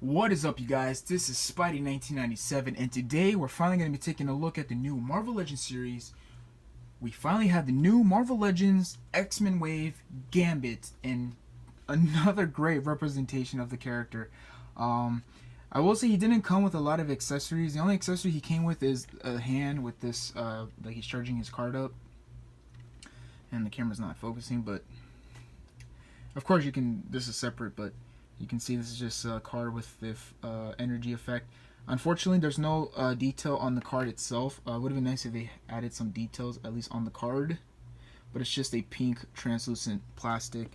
What is up, you guys? This is Spidey1997, and today we're finally going to be taking a look at the new Marvel Legends series. We finally have the new Marvel Legends X-Men Wave Gambit, and another great representation of the character. I will say he didn't come with a lot of accessories. The only accessory he came with is a hand with this, like he's charging his card up. And the camera's not focusing, but of course you can, this is separate, but you can see this is just a card with the energy effect. Unfortunately, there's no detail on the card itself. It would have been nice if they added some details, at least on the card. But it's just a pink translucent plastic.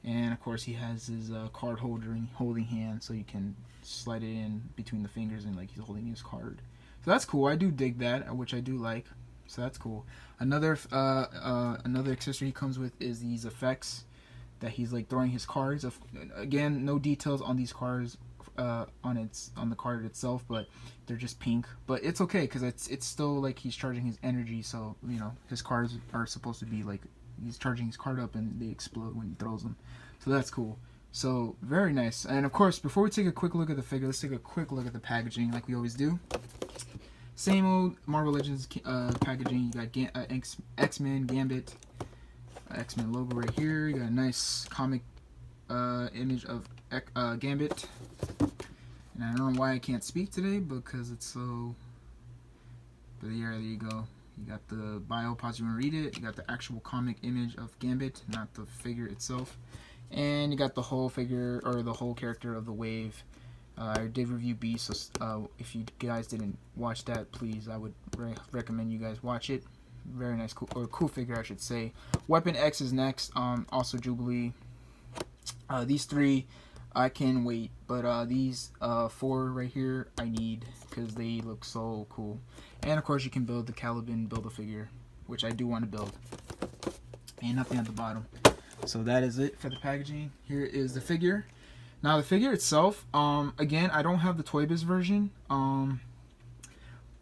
And of course, he has his card holder and holding hand, so you can slide it in between the fingers and like he's holding his card. So that's cool. I do dig that, which I do like. So that's cool. Another accessory he comes with is these effects that he's like throwing his cards. Again, no details on these cards on the card itself, but they're just pink. But it's okay because it's still like he's charging his energy. So you know his cards are supposed to be like he's charging his card up and they explode when he throws them. So that's cool. So very nice. And of course, before we take a quick look at the figure, let's take a quick look at the packaging like we always do. Same old Marvel Legends packaging. You got X-Men Gambit. X-Men logo right here. You got a nice comic image of Gambit. And I don't know why I can't speak today because it's so... But yeah, there you go. You got the bio, pause you and read it. You got the actual comic image of Gambit, not the figure itself. And you got the whole figure, or the whole character of the Wave. I did review B, so if you guys didn't watch that, please, I would recommend you guys watch it. Very nice, cool figure, I should say. Weapon X is next. Also Jubilee. These three, I can wait, but these four right here, I need because they look so cool. And of course, you can build the Caliban Build-A-Figure, which I do want to build. And nothing at the bottom. So that is it for the packaging. Here is the figure. Now the figure itself, again, I don't have the Toy Biz version,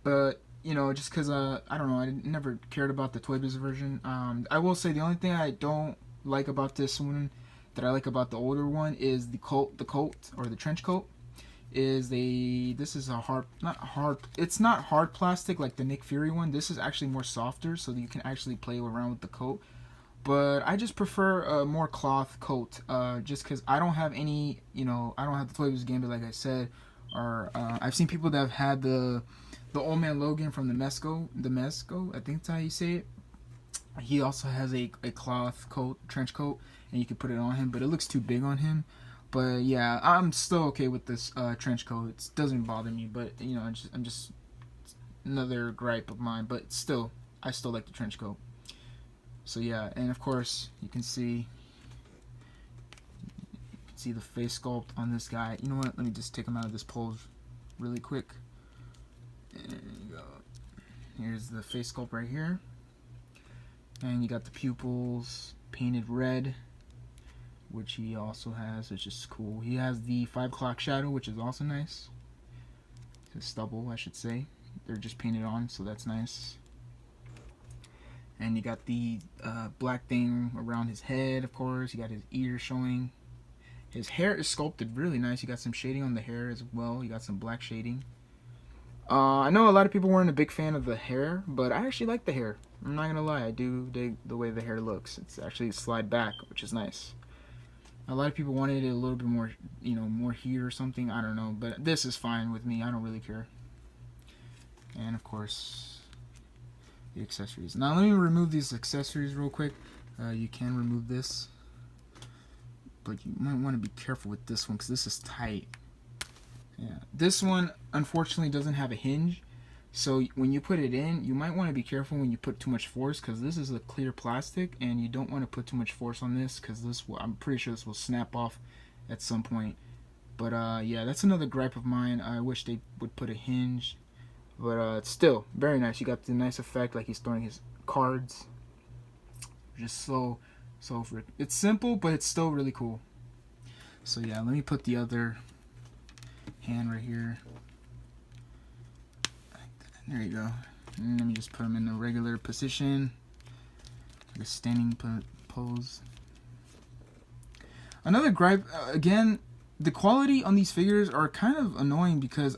but you know, just because I don't know, I never cared about the Toy Biz version. I will say the only thing I don't like about this one that I like about the older one is the coat or the trench coat. This is a it's not hard plastic like the Nick Fury one. This is actually more softer, so that you can actually play around with the coat. But I just prefer a more cloth coat, just because I don't have any, you know, I don't have the Toy Biz Gambit like I said, or I've seen people that have had the Old Man Logan from the Mezco, I think that's how you say it. He also has a cloth coat, trench coat, and you can put it on him, but it looks too big on him. But yeah, I'm still okay with this trench coat. It doesn't bother me, but you know, I'm just another gripe of mine. But still, I still like the trench coat. So yeah, and of course you can see the face sculpt on this guy. You know what? Let me just take him out of this pose really quick. There you go. Here's the face sculpt right here. And you got the pupils painted red, which he also has, which is cool. He has the 5 o'clock shadow, which is also nice. His stubble, I should say. They're just painted on, so that's nice. And you got the black thing around his head, of course. You got his ears showing. His hair is sculpted really nice. You got some shading on the hair as well. You got some black shading. I know a lot of people weren't a big fan of the hair, but I actually like the hair. I'm not gonna lie, I do dig the way the hair looks. It's actually slide back, which is nice. A lot of people wanted it a little bit more, you know, more heat or something. I don't know, but this is fine with me. I don't really care. And of course, the accessories. Now let me remove these accessories real quick. You can remove this, but you might want to be careful with this one because this is tight. Yeah, this one unfortunately doesn't have a hinge, so when you put it in, you might want to be careful when you put too much force because this is a clear plastic and you don't want to put too much force on this because I'm pretty sure this will snap off at some point. But yeah, that's another gripe of mine. I wish they would put a hinge, but it's still very nice. You got the nice effect like he's throwing his cards. Just so it's simple, but it's still really cool. So yeah, let me put the other hand right here. There you go. And let me just put him in a regular position, like a standing pose. Another gripe, again, the quality on these figures are kind of annoying because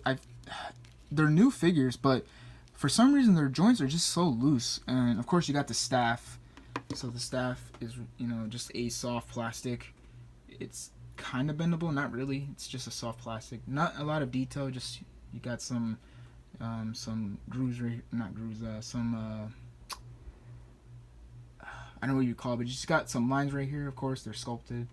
they're new figures, but for some reason their joints are just so loose. And of course you got the staff. So the staff is, you know, just a soft plastic. It's kind of bendable, not really. It's just a soft plastic. Not a lot of detail. Just you got some grooves, not grooves. I don't know what you call it, but you just got some lines right here. Of course, they're sculpted,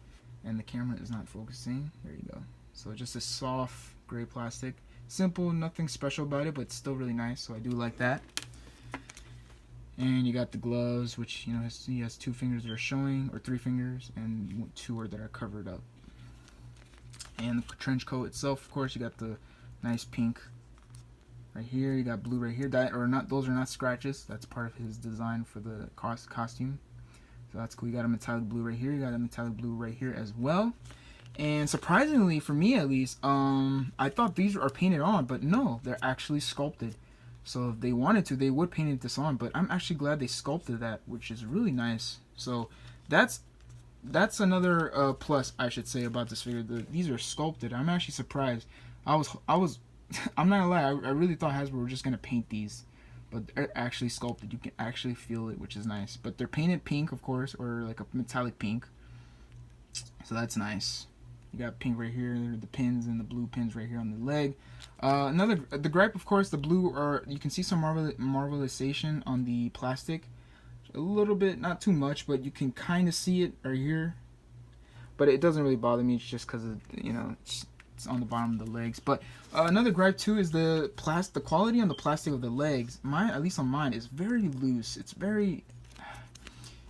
and the camera is not focusing. There you go. So just a soft gray plastic. Simple, nothing special about it, but still really nice. So I do like that. And you got the gloves, which, you know, he has 2 fingers that are showing, or 3 fingers, and 2 that are covered up. And the trench coat itself, of course, you got the nice pink right here. You got blue right here. Those are not scratches. That's part of his design for the costume. So that's cool. You got a metallic blue right here. You got a metallic blue right here as well. And surprisingly, for me at least, I thought these are painted on, but no, they're actually sculpted. So if they wanted to, they would paint this on, but I'm actually glad they sculpted that, which is really nice. So that's another plus, I should say, about this figure. These are sculpted. I'm actually surprised. I was I'm not gonna lie, I really thought Hasbro were just gonna paint these, but they're actually sculpted. You can actually feel it, which is nice. But they're painted pink, of course, or like a metallic pink. So that's nice. You got pink right here, the pins, and the blue pins right here on the leg. The gripe, of course, the blue, you can see some marvelization on the plastic. A little bit, not too much, but you can kind of see it right here. But it doesn't really bother me. It's just because of, you know, it's on the bottom of the legs. But another gripe too is the quality on the plastic of the legs. Mine, at least on mine, is very loose.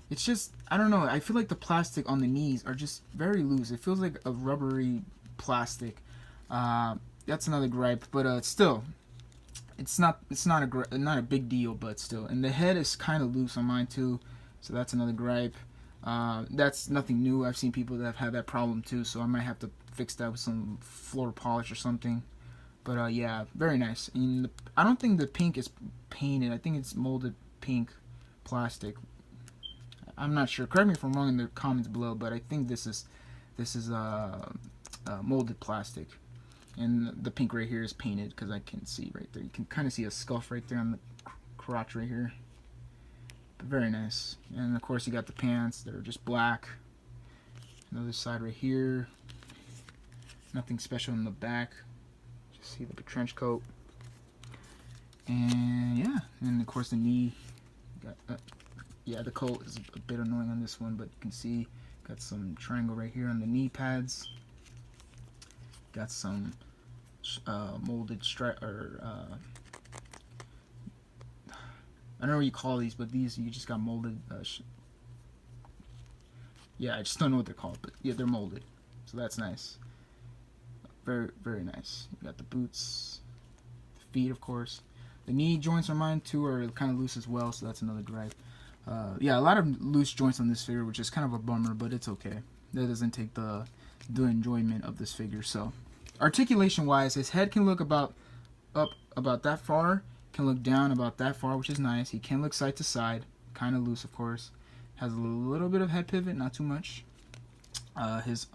It's just, I don't know, I feel like the plastic on the knees are just very loose. It feels like a rubbery plastic. That's another gripe, but still, it's not a big deal, but still. And the head is kind of loose on mine too, so that's another gripe. That's nothing new. I've seen people that have had that problem too, so I might have to fix that with some floor polish or something. But yeah, very nice. And I don't think the pink is painted. I think it's molded pink plastic. I'm not sure. Correct me if I'm wrong in the comments below, but I think this is molded plastic. And the pink right here is painted because I can see right there. You can kind of see a scuff right there on the crotch right here. But very nice. And of course you got the pants. They're just black. Another side right here. Nothing special in the back. Just see the trench coat. And yeah, and of course the knee. Got yeah, the coat is a bit annoying on this one, but you can see got some triangle right here on the knee pads. Got some molded stripe, or I don't know what you call these, but these you just got molded. Yeah, I just don't know what they're called, but yeah, they're molded, so that's nice. Very, very nice. You got the boots, the feet, of course. The knee joints on mine too are kind of loose as well, so that's another gripe. Yeah, a lot of loose joints on this figure, which is kind of a bummer, but it's okay. That doesn't take the enjoyment of this figure. So, articulation wise, his head can look up about that far, can look down about that far, which is nice. He can look side to side, kind of loose, of course. Has a little bit of head pivot, not too much. His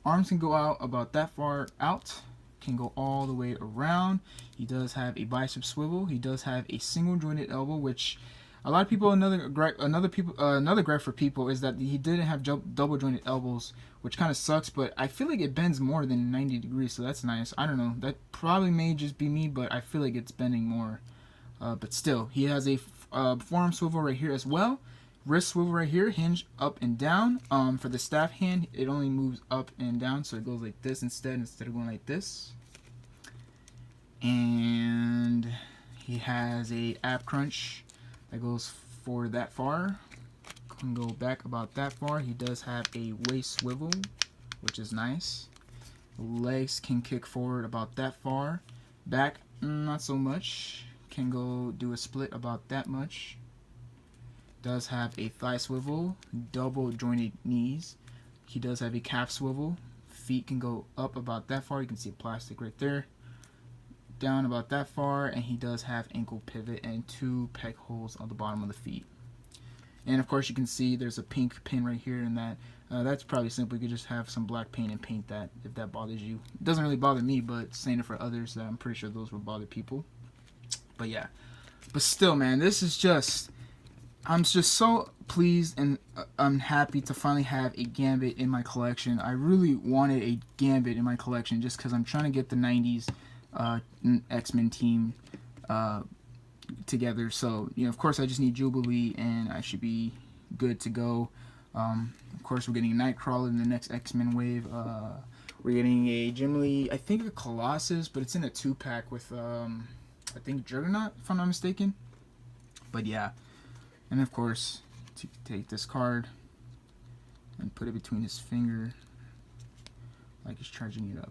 arms can go out about that far out, can go all the way around. He does have a bicep swivel. He does have a single jointed elbow, which a lot of people, another gripe for people is that he didn't have double jointed elbows, which kind of sucks, but I feel like it bends more than 90 degrees, so that's nice. I don't know, that probably may just be me, but I feel like it's bending more. But still, he has a forearm swivel right here as well. Wrist swivel right here, hinge up and down. For the staff hand, it only moves up and down, so it goes like this instead of going like this. And he has a ab crunch that goes for that far. Can go back about that far. He does have a waist swivel, which is nice. Legs can kick forward about that far. Back, not so much. Can go do a split about that much. Does have a thigh swivel, double jointed knees. He does have a calf swivel. Feet can go up about that far. You can see a plastic right there. Down about that far, and he does have ankle pivot and 2 peg holes on the bottom of the feet. And of course you can see there's a pink pin right here, and that That's probably simple. You could just have some black paint and paint that if that bothers you. It doesn't really bother me, but saying it for others, I'm pretty sure those would bother people. But yeah. But still, man, this is just... I'm just so pleased and I'm happy to finally have a Gambit in my collection. I really wanted a Gambit in my collection just because I'm trying to get the 90s X-Men team together. So, you know, of course, I just need Jubilee and I should be good to go. Of course, we're getting a Nightcrawler in the next X-Men wave. We're getting a Jim Lee, I think a Colossus, but it's in a 2-pack with, I think, Juggernaut, if I'm not mistaken. But yeah. And of course, to take this card and put it between his finger like he's charging it up.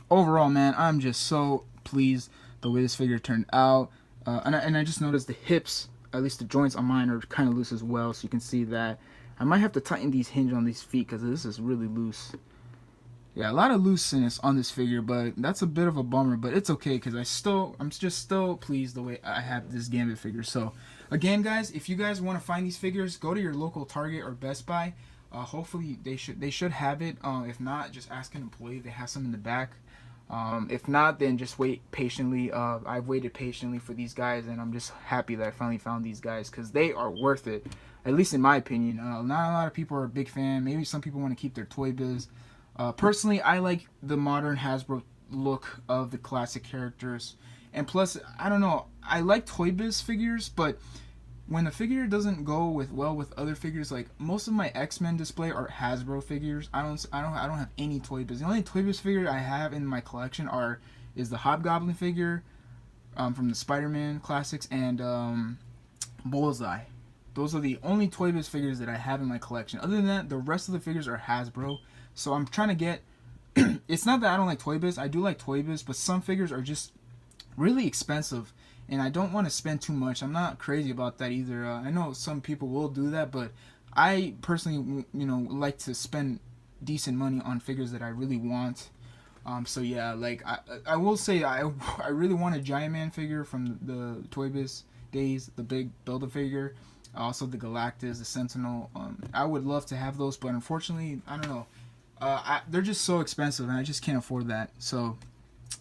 Overall, man, I'm just so pleased the way this figure turned out. And I just noticed the hips, at least the joints on mine, are kind of loose as well. So you can see that. I might have to tighten these hinges on these feet because this is really loose. Yeah, a lot of looseness on this figure, but that's a bit of a bummer. But it's okay because I'm just still pleased the way I have this Gambit figure. So again, guys, if you guys want to find these figures, go to your local Target or Best Buy. Hopefully they should have it. If not, just ask an employee if they have some in the back. If not, then just wait patiently. I've waited patiently for these guys, and I'm just happy that I finally found these guys because they are worth it, at least in my opinion. Not a lot of people are a big fan. Maybe some people want to keep their Toy Biz. Personally, I like the modern Hasbro look of the classic characters, and plus, I don't know, I like Toy Biz figures, but when a figure doesn't go well with other figures, like most of my X-Men display are Hasbro figures. I don't have any Toy Biz. The only Toy Biz figure I have in my collection is the Hobgoblin figure from the Spider-Man classics and Bullseye. Those are the only Toy Biz figures that I have in my collection. Other than that, the rest of the figures are Hasbro. So I'm trying to get... It's not that I don't like Toy Biz. I do like Toy Biz, but some figures are just really expensive. And I don't want to spend too much. I'm not crazy about that either. I know some people will do that, but I personally, you know, like to spend decent money on figures that I really want. So yeah, like I will say I really want a Giant Man figure from the Toy Biz days, the big Build-A-Figure, also the Galactus, the Sentinel. I would love to have those, but unfortunately, I don't know. They're just so expensive, and I just can't afford that. So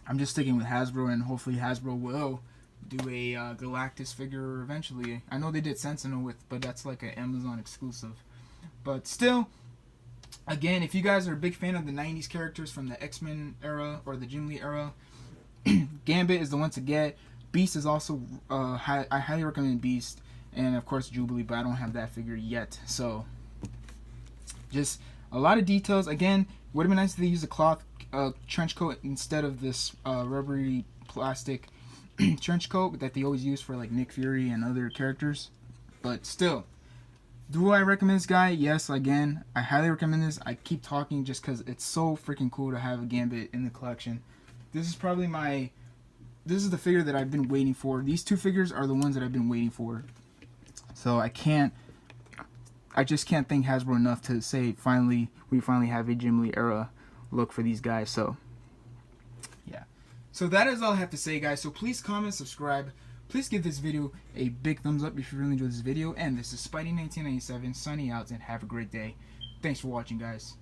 I'm just sticking with Hasbro, and hopefully Hasbro will do a Galactus figure eventually. I know they did Sentinel but that's like an Amazon exclusive. But still, again, if you guys are a big fan of the 90s characters from the X-Men era or the Jim Lee era, Gambit is the one to get. Beast is also, I highly recommend Beast. And of course Jubilee, but I don't have that figure yet. So, just a lot of details. Again, would have been nice if they used a cloth trench coat instead of this rubbery plastic trench coat that they always use for like Nick Fury and other characters. But still, do I recommend this guy? Yes, again, I highly recommend this. I keep talking just because it's so freaking cool to have a Gambit in the collection. This is the figure that I've been waiting for. These two figures are the ones that I've been waiting for. So I just can't thank Hasbro enough to say we finally have a Jim Lee era look for these guys. So yeah. So that is all I have to say, guys. So please comment, subscribe. Please give this video a big thumbs up if you really enjoyed this video. And this is Spidey1997 signing out, and have a great day. Thanks for watching, guys.